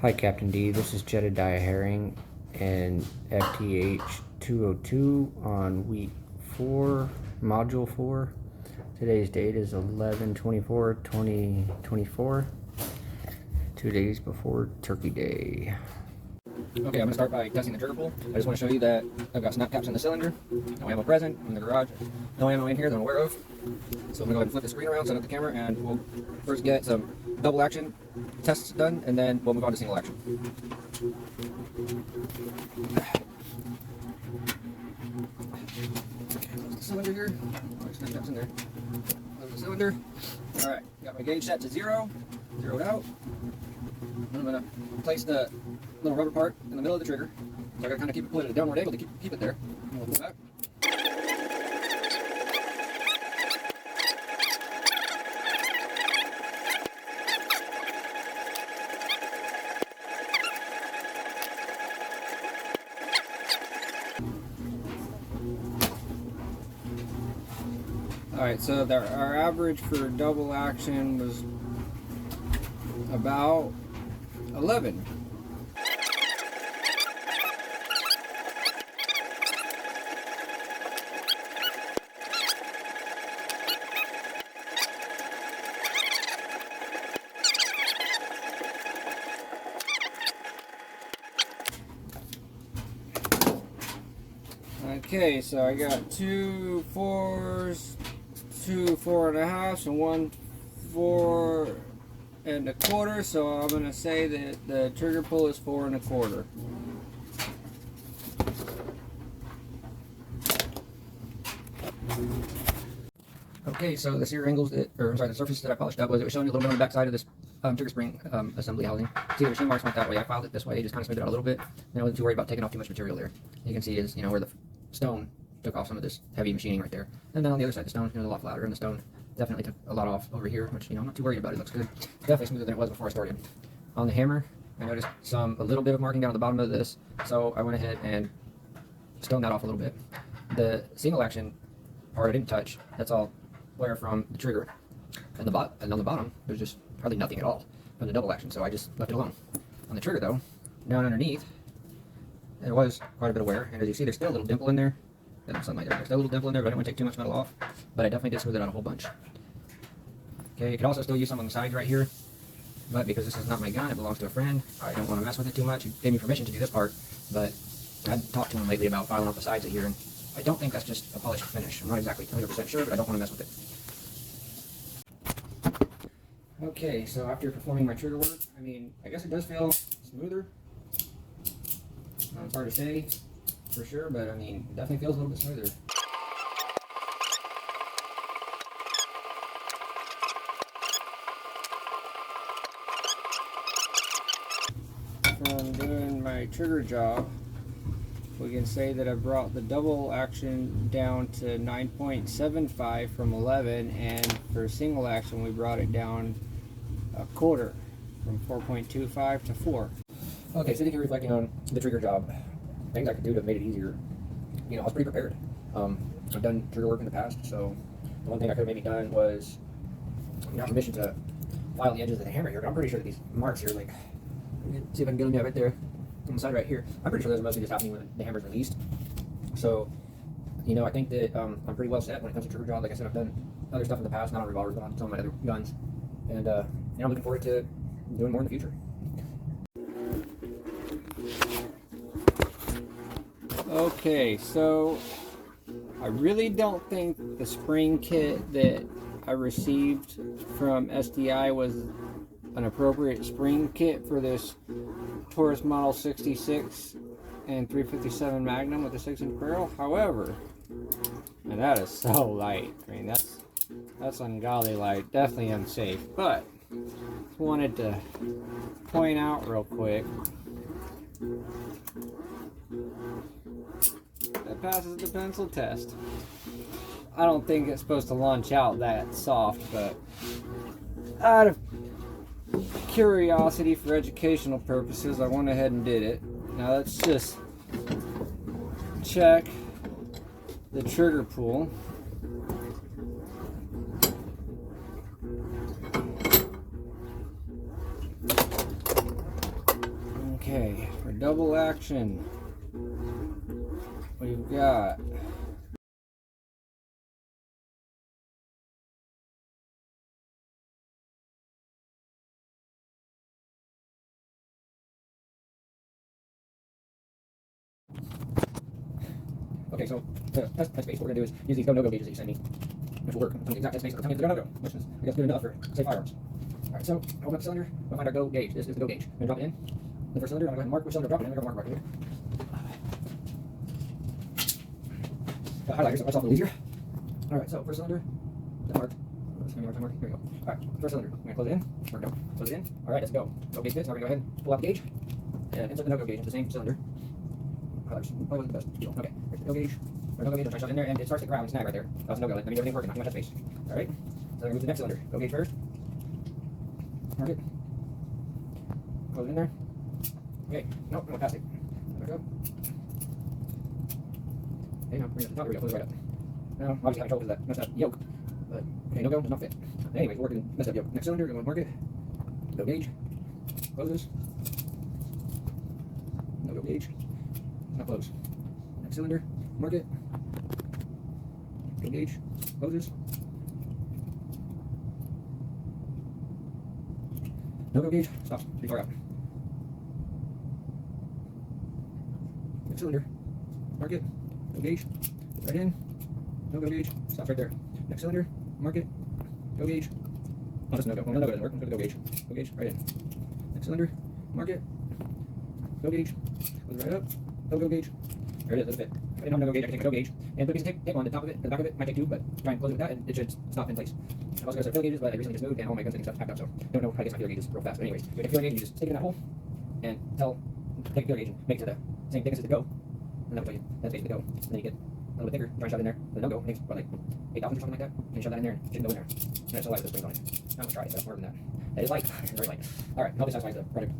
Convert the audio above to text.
Hi Captain D, this is Rosales-Herring and FTH 202 on week 4, module 4. Today's date is 11/24/2024, 2 days before Turkey Day. Okay, I'm going to start by testing the trigger pull. I just want to show you that I've got snap caps in the cylinder, no ammo present in the garage, no ammo in here that I'm aware of. So I'm going to go ahead and flip the screen around, set up the camera, and we'll first get some double action tests done, and then we'll move on to single action. Okay, close the cylinder here. Snap caps in there. Close the cylinder. Alright, got my gauge set to 0, zeroed out. I'm going to place the little rubber part in the middle of the trigger. So I got to kind of keep it put at a downward angle to keep it there. And we'll pull back. Alright, so our average for double action was about 11. Okay, so I got 2 4s, 2 4.5s, and 1 4 1/4. So I'm going to say that the trigger pull is 4 1/4. Okay, so the sear angles that, the surfaces that I polished up was, it was showing you a little bit on the back side of this trigger spring assembly housing. See, the machine marks went that way. I filed it this way, just kind of smoothed it out a little bit. And I wasn't too worried about taking off too much material there. You can see is, where the stone took off some of this heavy machining right there. And then on the other side, the stone is a lot flatter, and the stone definitely took a lot off over here, which, I'm not too worried about. It looks good. Definitely smoother than it was before I started. On the hammer, I noticed a little bit of marking down at the bottom of this, so I went ahead and stoned that off a little bit. The single action part I didn't touch. That's all wear from the trigger. And on the bottom, there's just hardly nothing at all from the double action, so I just left it alone. On the trigger though, down underneath, there was quite a bit of wear, and as you see, there's still a little dimple in there. Sunlight there. There's still a little dimple in there, but I didn't want to take too much metal off. But I definitely did smooth it out a whole bunch. Okay, you could also still use some on the sides right here, but because this is not my gun, it belongs to a friend, I don't want to mess with it too much. He gave me permission to do this part, but I've talked to him lately about filing off the sides of here, and I don't think that's just a polished finish. I'm not exactly 100% sure, but I don't want to mess with it. Okay, so after performing my trigger work, I guess it does feel smoother. It's hard to say for sure, but it definitely feels a little bit smoother. From doing my trigger job, we can say that I brought the double action down to 9.75 from 11, and for single action we brought it down 1/4 from 4.25 to 4. Okay, sitting here reflecting on the trigger job, things I could do to have made it easier. I was pretty prepared. I've done trigger work in the past, so the one thing I could have maybe done was got permission to file the edges of the hammer here, but I'm pretty sure that these marks here, like, see if I can get them right there on the side right here. I'm pretty sure those are mostly just happening when the hammer's released. So, I think that I'm pretty well set when it comes to trigger job. Like I said, I've done other stuff in the past, not on revolvers, but on some of my other guns. And I'm looking forward to doing more in the future. Okay, so I really don't think the spring kit that I received from SDI was an appropriate spring kit for this Taurus Model 66 and 357 Magnum with a 6-inch barrel. However, and that is so light. That's ungodly light, definitely unsafe. But just wanted to point out real quick that passes the pencil test. I don't think it's supposed to launch out that soft, but out of curiosity for educational purposes, I went ahead and did it. Now let's just check the trigger pull. Okay, for double action, we've got Okay, so the test space, what we're gonna do is use these go-no-go gauges that you sent me, which will work. Tell me the exact test space, tell me if they're no-go, which is, I guess, good enough for, say, firearms. Alright, so, open up the cylinder, we'll find our go gauge. This is the go gauge. I'm gonna drop it in. The first cylinder, I'm gonna go ahead and mark which cylinder I'm dropping in. I'm gonna mark right here. Got highlighters, so much a little easier. Alright, so, first cylinder, that's marked. Let's give me more time marking. Here we go. Alright, first cylinder, I'm gonna close it in, or no, close it in. Alright, let's go. Go gauge fits, now we're gonna go ahead and pull out the gauge, and insert the no-go gauge into the same cylinder. Highlighters, probably wasn't the best deal. Okay, here's the go gauge. Or no-go gauge, I'm trying to shove it in there, and it starts to ground and snag right there. That's no-go, that means everything's working, not too much space. Alright, so I'm gonna move to the next cylinder. Go gauge first. Mark it. Close it in there. Okay, nope, I went past it. There we go. Okay, now bring it up to the top, here we go, close it right up. Now, obviously having trouble because of that messed up yoke. But, okay, no-go, does not fit. Anyways, we're working messed up yoke. Next cylinder, go mark it. No gauge. Closes. No-go gauge. Not close. Next cylinder, mark it. Go gauge. Closes. No-go gauge. Stops. Pretty far out. Next cylinder. Mark it. Go gauge. Right in. No-go gauge. Stops right there. Next cylinder. Mark it. Go gauge. Oh, that's no-go. Oh, no-go doesn't work. Let's go to go gauge. Go gauge. Right in. Next cylinder. Mark it. Go gauge. Close it right up. No-go gauge. There it is. That's a fit. If I didn't have no-go gauge, I can take a go gauge and put a piece of tape on the top of it. The back of it might take two, but try and close it with that, and it should stop in place. I was going to say feeler gauges, but I recently just moved and all my guns and stuff packed up, so don't know how to get my feeler gauges real fast. But anyways, you take a feeler gauge, you just stick it in that hole and take a feeler gauge and make it to the same thickness as the go, and that will tell you that's basically the go. And then you get a little bit thicker, try and shove it in there. The no-go, I think it's about like 8,000 or something like that. And you shove that in there and it shouldn't go in there. And it's so light with the springs on it. I'm gonna try it, but more than that. It is light. It's very light. Alright, I hope this satisfies the product.